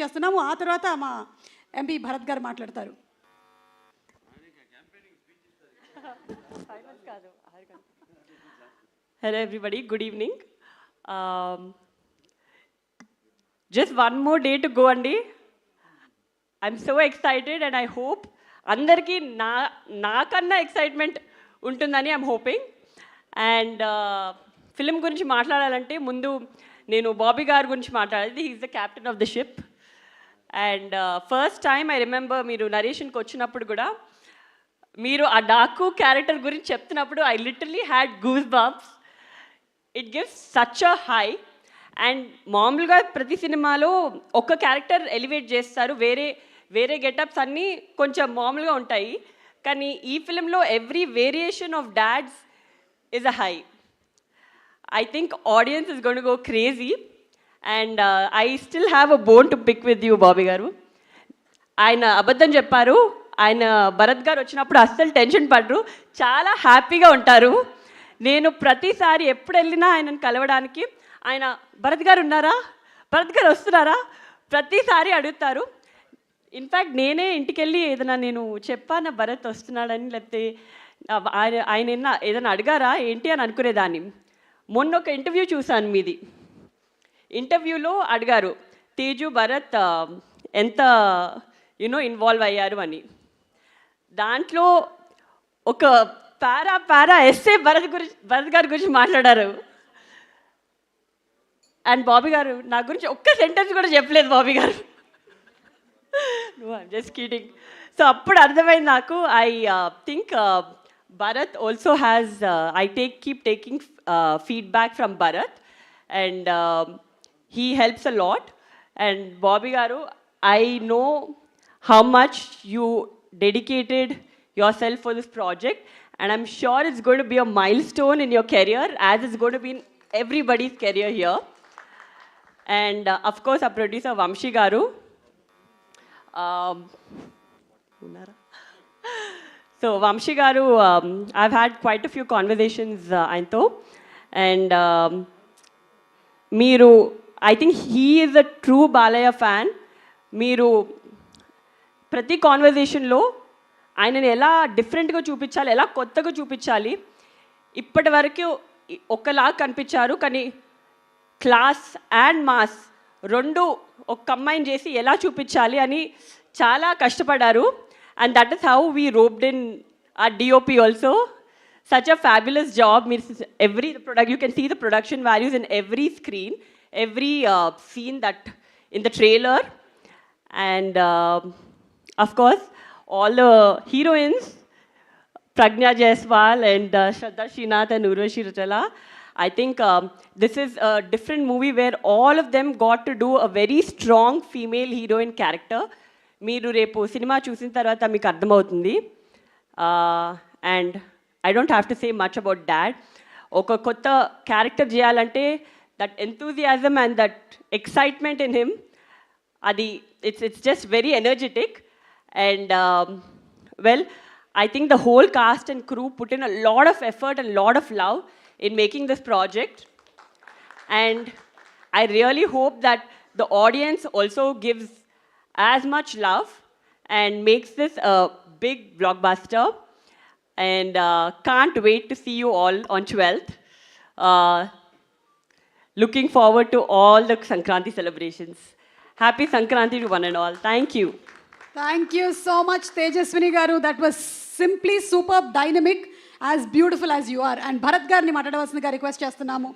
Request చేస్తున్నాము. ఆ తర్వాత మా ఎంపీ భరత్ గారు మాట్లాడతారు. Hello everybody, good evening. Just one more day to go andi. I'm so excited and I hope andarki nakanna excitement untundani I'm hoping. And film gurinchi maatladalante mundu nenu Bobby garu gurinchi maatladali. He is the captain of the ship. And first time I remember మీరు నరేషన్కి వచ్చినప్పుడు కూడా మీరు ఆ Daaku character గురించి చెప్తున్నప్పుడు I literally had goose bumps. It gives such a high. And మామూలుగా ప్రతి సినిమాలో ఒక క్యారెక్టర్ ఎలివేట్ చేస్తారు, వేరే వేరే గెటప్స్ అన్నీ కొంచెం మామూలుగా ఉంటాయి. కానీ ఈ ఫిలింలో every variation of dads is a high. I think audience is gonna go crazy. And I still have a bone to pick with you Bobby గారు. ఆయన అబద్ధం చెప్పారు. ఆయన భరత్ గారు వచ్చినప్పుడు అస్సలు టెన్షన్ పడరు, చాలా హ్యాపీగా ఉంటారు. నేను ప్రతిసారి ఎప్పుడు వెళ్ళినా ఆయనను కలవడానికి ఆయన భరత్ గారు ఉన్నారా, భరత్ గారు వస్తున్నారా ప్రతిసారి అడుగుతారు. ఇన్ఫ్యాక్ట్ నేనే ఇంటికి వెళ్ళి ఏదైనా నేను చెప్పాను భరత్ వస్తున్నాడని, లేకపోతే ఆయన ఏదైనా అడిగారా ఏంటి అని అనుకునేదాన్ని. మొన్న ఒక ఇంటర్వ్యూ చూశాను మీది. ఇంటర్వ్యూలో అడిగారు తేజు భరత్ ఎంత ఇన్వాల్వ్ అయ్యారు అని. దాంట్లో ఒక పారా ఎస్సే భరత్ గారి గురించి మాట్లాడారు. అండ్ బాబీ గారు నా గురించి ఒక్క సెంటెన్స్ కూడా చెప్పలేదు బాబీ గారు. Just kidding. సో అప్పుడు అర్థమైంది నాకు. I think Bharat also has keep taking feedback from Bharat and he helps a lot. And Bobby garu, I know how much you dedicated yourself for this project, and I'm sure it's going to be a milestone in your career, as it's going to be in everybody's career here. And of course our producer Vamshi garu, so Vamshi garu, I've had quite a few conversations ayantho, and meeru I think he is a true Balaya fan. మీరు ప్రతి కాన్వర్జేషన్లో ఆయనని ఎలా డిఫరెంట్గా చూపించాలి, ఎలా కొత్తగా చూపించాలి, ఇప్పటి వరకు ఒకలా కనిపించారు కానీ క్లాస్ అండ్ మాస్ రెండు ఒక కంబైన్ చేసి ఎలా చూపించాలి అని చాలా కష్టపడ్డారు. And that is how we roped in our DOP also. Such a fabulous job. మీరు every product you can see the production values in every screen, every scene that in the trailer. And of course all the heroines, Pragna Jaiswal and Shraddha Srinath and Urvashi Rujala, I think this is a different movie where all of them got to do a very strong female heroine character. మీరు రేపు cinema చూసిన తర్వాత మీకు అర్థమవుతుంది. And I don't have to say much about dad. ఒక కొత్త character చేయాలంటే that enthusiasm and that excitement in him, it's just very energetic. And well, I think the whole cast and crew put in a lot of effort and a lot of love in making this project. And I really hope that the audience also gives as much love and makes this a big blockbuster. And can't wait to see you all on 12th. Looking forward to all the Sankranti celebrations. Happy Sankranti to one and all. Thank you. Thank you so much, Tejaswini garu. That was simply superb, dynamic, as beautiful as you are. And Bharat garni maatladavasinదిగా request చేస్తున్నాము.